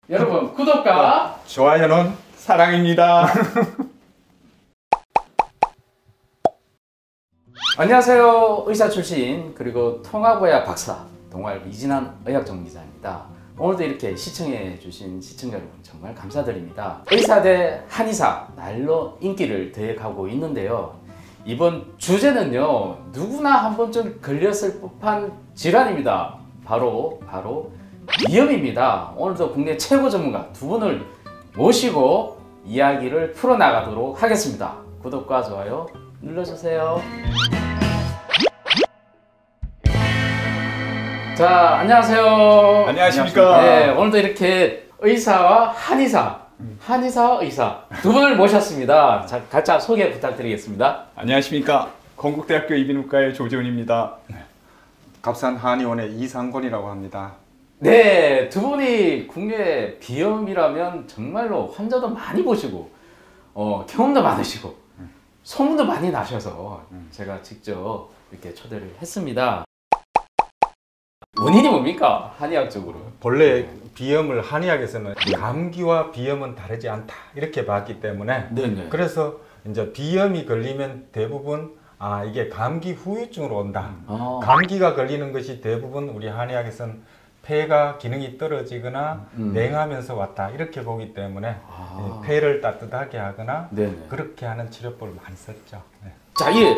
여러분 구독과 좋아요는 사랑입니다. 안녕하세요. 의사 출신 그리고 통합의학 박사 동아일 이진환 의학전문기자입니다. 오늘도 이렇게 시청해 주신 시청자 여러분 정말 감사드립니다. 의사 대 한의사 날로 인기를 더해가고 있는데요. 이번 주제는요, 누구나 한 번쯤 걸렸을 법한 질환입니다. 바로 비염입니다. 오늘도 국내 최고 전문가 두 분을 모시고 이야기를 풀어나가도록 하겠습니다. 구독과 좋아요 눌러주세요. 자, 안녕하세요. 안녕하십니까. 네, 오늘도 이렇게 의사와 한의사와 의사 두 분을 모셨습니다. 자, 각자 소개 부탁드리겠습니다. 안녕하십니까. 건국대학교 이비인후과의 조지훈입니다. 갑산 한의원의 이상권이라고 합니다. 네, 두 분이 국내 비염이라면 정말로 환자도 많이 보시고 경험도 많으시고 소문도 많이 나셔서 제가 직접 이렇게 초대를 했습니다. 원인이 뭡니까? 한의학적으로. 본래 비염을 한의학에서는 감기와 비염은 다르지 않다 이렇게 봤기 때문에 네네. 그래서 이제 비염이 걸리면 대부분 이게 감기 후유증으로 온다. 감기가 걸리는 것이 대부분 우리 한의학에서는 폐가 기능이 떨어지거나 냉하면서 왔다 이렇게 보기 때문에 폐를 따뜻하게 하거나 네네. 그렇게 하는 치료법을 많이 썼죠. 네. 자, 이게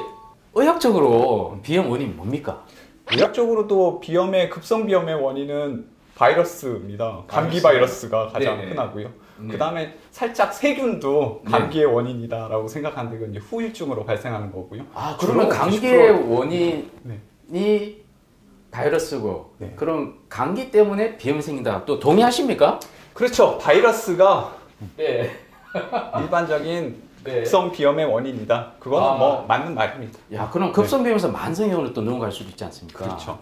의학적으로 비염 원인이 뭡니까? 의학적으로도 급성 비염의 원인은 바이러스입니다. 감기 바이러스가 가장 네네. 흔하고요. 네. 그 다음에 살짝 세균도 감기의 원인이다라고 생각하는데 그건 이제 후유증으로 발생하는 거고요. 그러면 주로 감기의 90% 원인이 바이러스고, 네. 그럼 감기 때문에 비염이 생긴다. 또 동의하십니까? 그렇죠. 바이러스가 네. 일반적인 네. 급성 비염의 원인이다. 그거는 뭐 맞는 말입니다. 야, 그럼 급성 비염에서 만성형으로 또 넘어갈 수도 있지 않습니까? 그렇죠.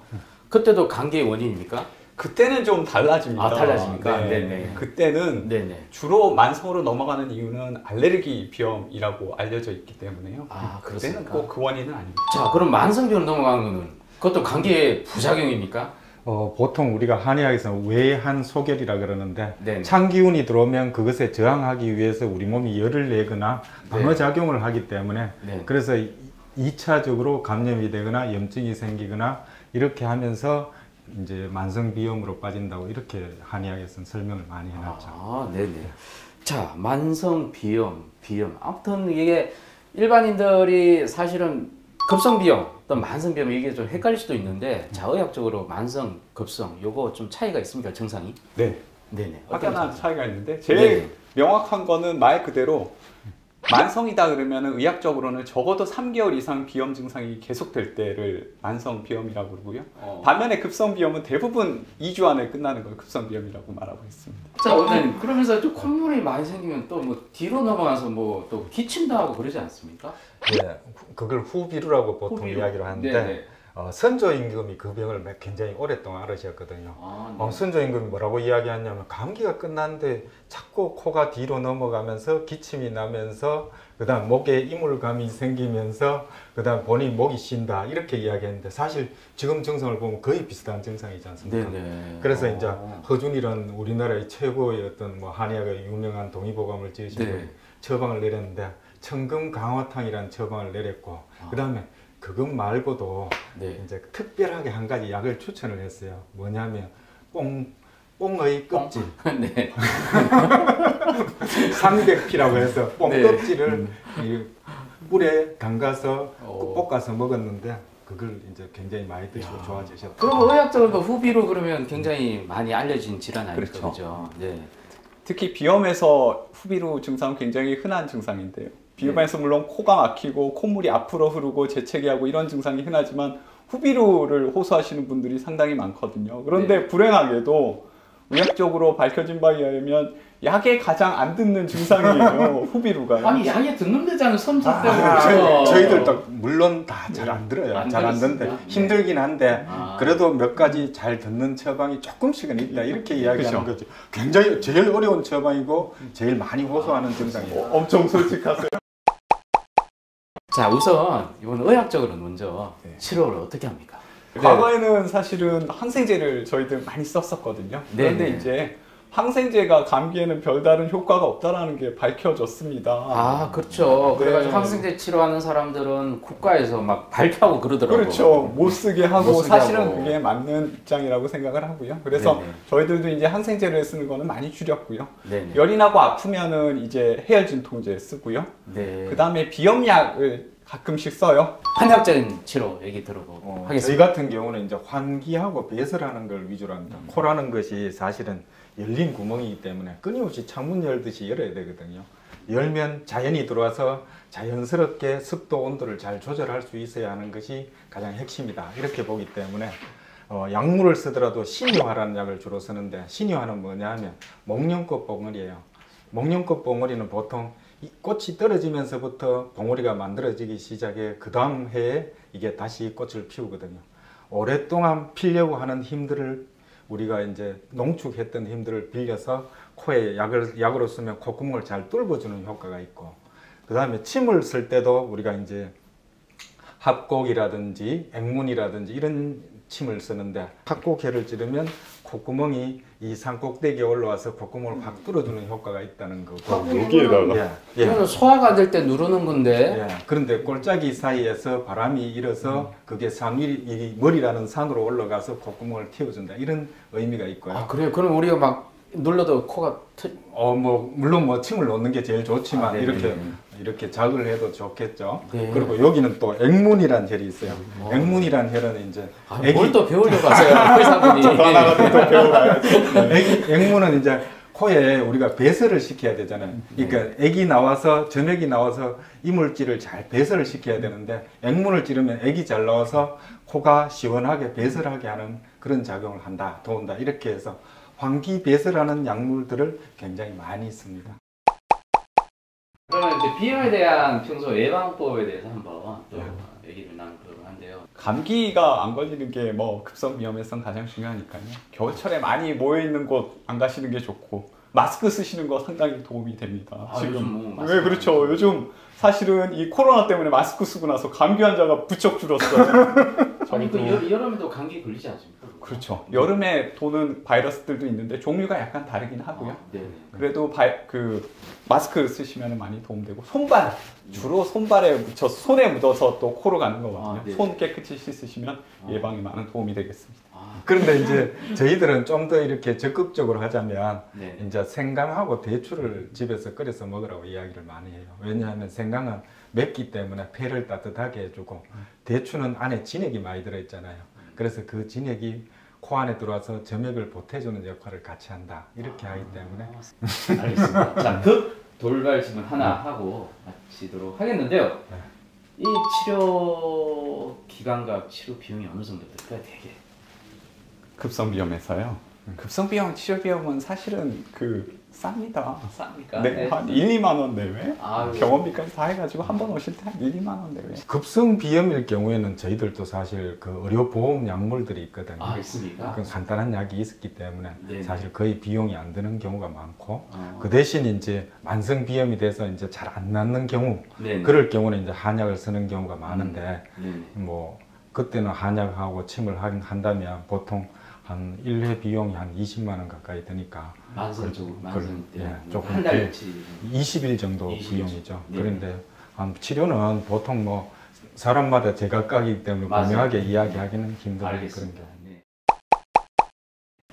그때도 감기의 원인입니까? 그때는 좀 달라집니다. 달라집니까? 네. 네네. 그때는 네네. 주로 만성으로 넘어가는 이유는 알레르기 비염이라고 알려져 있기 때문에요. 그때는 그렇습니까? 꼭 그 원인은 아닙니다. 자, 그럼 만성비염 넘어가는 거는 그것도 감기의 부작용입니까? 보통 우리가 한의학에서는 외한 소결이라 그러는데 네네. 찬기운이 들어오면 그것에 저항하기 위해서 우리 몸이 열을 내거나 방어작용을 하기 때문에 네. 그래서 2차적으로 감염이 되거나 염증이 생기거나 이렇게 하면서 이제 만성비염으로 빠진다고 이렇게 한의학에서는 설명을 많이 해놨죠. 네네. 자, 만성비염. 아무튼 이게 일반인들이 사실은 급성비염 또는 만성비염 이게 좀 헷갈릴 수도 있는데, 자, 의학적으로 만성, 급성 요거 좀 차이가 있습니까? 증상이? 네. 네네. 확연한 차이가 있는데 제일 명확한 거는 말 그대로 만성이다 그러면은 의학적으로는 적어도 3개월 이상 비염 증상이 계속될 때를 만성 비염이라고 그러고요. 반면에 급성 비염은 대부분 2주 안에 끝나는 걸 급성 비염이라고 말하고 있습니다. 자, 원장님, 그러면서 좀 콧물이 많이 생기면 또 뭐 뒤로 넘어가서 뭐 또 기침도 하고 그러지 않습니까? 네, 그걸 후비루라고 보통 후비루. 이야기를 하는데 네네. 선조 임금이 그 병을 굉장히 오랫동안 앓으셨거든요. 네. 선조 임금이 뭐라고 이야기하냐면 감기가 끝났는데 자꾸 코가 뒤로 넘어가면서 기침이 나면서 그다음 목에 이물감이 생기면서 그다음 본인 목이 쉰다 이렇게 이야기했는데 사실 지금 증상을 보면 거의 비슷한 증상이지 않습니까? 네네. 그래서 이제 허준이라는 우리나라의 최고의 어떤 뭐 한의학의 유명한 동의보감을 지으신 분이 처방을 내렸는데 청금강화탕이라는 처방을 내렸고 그다음에 그것 말고도 이제 특별하게 한 가지 약을 추천을 했어요. 뭐냐면 뽕의 껍질, 네. 상백피라고 해서 뽕 껍질을 이 꿀에 담가서 볶아서 먹었는데 그걸 이제 굉장히 많이 드시고 좋아지셨다. 그럼 의학적으로 후비로 그러면 굉장히 많이 알려진 질환 아닙니까? 그렇죠. 네. 특히 비염에서 후비루 증상은 굉장히 흔한 증상인데요. 비염에서 물론 코가 막히고 콧물이 앞으로 흐르고 재채기하고 이런 증상이 흔하지만 후비루를 호소하시는 분들이 상당히 많거든요. 그런데 불행하게도 의학적으로 밝혀진 바에 의하면 약에 가장 안 듣는 증상이에요. 후비루가. 아니, 약에 듣는 데잖아요. 선수 때문에. 저희들도 물론 다 잘 안 들어요. 잘 안 듣는데 힘들긴 한데 그래도 몇 가지 잘 듣는 처방이 조금씩은 있다 이렇게 이야기하는 거죠. 굉장히 제일 어려운 처방이고 제일 많이 호소하는 증상이에요. 엄청 솔직하세요. 자, 우선 이번 의학적으로 먼저 치료를 어떻게 합니까? 과거에는 사실은 항생제를 저희들 많이 썼었거든요. 그런데 네네. 이제 항생제가 감기에는 별다른 효과가 없다라는 게 밝혀졌습니다. 아, 그렇죠. 그래가지고 네. 항생제 치료하는 사람들은 국가에서 막 발표하고 그러더라고요. 그렇죠. 못 쓰게 하고 못 쓰게 사실은 하고. 그게 맞는 입장이라고 생각을 하고요. 그래서 네네. 저희들도 이제 항생제를 쓰는 거는 많이 줄였고요. 네네. 열이 나고 아프면은 이제 해열 진통제 쓰고요. 네. 그 다음에 비염약을 가끔씩 써요. 한약적인 치료 얘기 들어보고 저희 하겠습니다. 같은 경우는 이제 환기하고 배설하는 걸 위주로 합니다. 코라는 것이 사실은 열린 구멍이기 때문에 끊임없이 창문 열듯이 열어야 되거든요. 열면 자연이 들어와서 자연스럽게 습도 온도를 잘 조절할 수 있어야 하는 것이 가장 핵심이다. 이렇게 보기 때문에 약물을 쓰더라도 신유화라는 약을 주로 쓰는데, 신유화는 뭐냐 하면 목련꽃 봉오리예요. 목련꽃 봉오리는 보통 이 꽃이 떨어지면서부터 봉오리가 만들어지기 시작해 그 다음 해에 이게 다시 꽃을 피우거든요. 오랫동안 피려고 하는 힘들을 우리가 이제 농축했던 힘들을 빌려서 코에 약으로 쓰면 콧구멍을 잘 뚫어주는 효과가 있고, 그 다음에 침을 쓸 때도 우리가 이제 합곡이라든지 액문이라든지 이런 침을 쓰는데, 합곡해를 찌르면 콧구멍이 이 산꼭대기에 올라와서 콧구멍을 확 뚫어주는 효과가 있다는 거고, 여기에다가 이거는 소화가 안 될 때 누르는 건데. 예, 그런데 골짜기 사이에서 바람이 일어서 그게 이 머리라는 산으로 올라가서 콧구멍을 틔워준다, 이런 의미가 있고요. 아, 그래요? 그럼 우리가 막 눌러도 코가 물론 뭐 침을 놓는 게 제일 좋지만 네네네. 이렇게 자극을 해도 좋겠죠. 네. 그리고 여기는 또 액문이란 혈이 있어요. 액문이란 혈은 이제 뭘 또 배우려고 하세요? 의사분이. 액문은 이제 코에 우리가 배설을 시켜야 되잖아요. 그러니까 액이 나와서 점액이 나와서 이물질을 잘 배설을 시켜야 되는데, 액문을 찌르면 액이 잘 나와서 코가 시원하게 배설하게 하는 그런 작용을 한다, 도운다, 이렇게 해서 환기 배설하는 약물들을 굉장히 많이 씁니다. 그러면 이제 비염에 대한 평소 예방법에 대해서 한번 또 얘기를 나누도록 한데요. 감기가 안 걸리는 게 뭐 급성 위험성 가장 중요하니까요. 겨울철에 많이 모여 있는 곳 안 가시는 게 좋고, 마스크 쓰시는 거 상당히 도움이 됩니다. 아, 요즘 뭐 마스크 네, 그렇죠. 요즘 사실은 이 코로나 때문에 마스크 쓰고 나서 감기 환자가 부쩍 줄었어요. 아니 그 여름에도 감기 걸리지 않습니까? 그렇죠. 여름에 도는 바이러스들도 있는데 종류가 약간 다르긴 하고요. 네. 그래도 마스크 쓰시면 많이 도움되고, 손발 주로 손발에 묻혀서 손에 묻어서 또 코로 가는 거거든요. 네. 손 깨끗이 씻으시면 예방에 많은 도움이 되겠습니다. 그런데 이제 저희들은 좀 더 이렇게 적극적으로 하자면 네. 이제 생강하고 대추를 집에서 끓여서 먹으라고 이야기를 많이 해요. 왜냐하면 생강은 맵기 때문에 폐를 따뜻하게 해주고, 대추는 안에 진액이 많이 들어있잖아요. 그래서 그 진액이 코 안에 들어와서 점액을 보태주는 역할을 같이 한다, 이렇게 하기 때문에. 알겠습니다. 자, 돌발 질문 하나 하고 마치도록 하겠는데요. 이 치료 기간과 치료 비용이 어느 정도 들까요, 대개? 급성비염에서요. 급성비염, 치료비염은 사실은 쌉니다. 쌉니까? 네, 한 1, 2만 원 내외? 아유. 병원비까지 다 해가지고 한 번 오실 때 한 1, 2만 원 내외. 급성 비염일 경우에는 저희들도 사실 그 의료보험 약물들이 있거든요. 아, 있습니까? 그 간단한 약이 있었기 때문에 네네. 사실 거의 비용이 안 드는 경우가 많고, 어. 그 대신 이제 만성 비염이 돼서 이제 잘 안 낫는 경우, 네네. 그럴 경우는 이제 한약을 쓰는 경우가 많은데, 네네. 뭐 그때는 한약하고 침을 한다면 보통 한 1회 비용이 한 20만 원 가까이 드니까, 만성적으로 만성 때 조금 한 달치 20일 정도 20일. 비용이죠. 네. 그런데 치료는 보통 뭐 사람마다 제각각이기 때문에 맞아요. 분명하게 이야기하기는 힘든 그런 알겠습니다. 게. 네.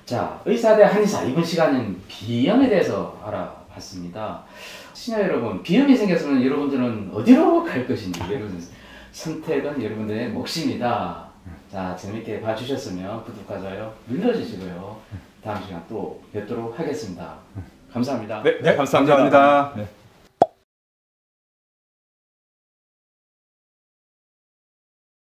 자, 의사 대 한의사, 이번 시간은 비염에 대해서 알아봤습니다. 시청자 여러분, 비염이 생겼으면 여러분들은 어디로 갈 것인지, 여러분 선택은 여러분들의 몫입니다. 자, 재밌게 봐주셨으면 구독과 좋아요 눌러주시고요. 다음 시간 또 뵙도록 하겠습니다. 감사합니다. 네, 감사합니다. 감사합니다. 네.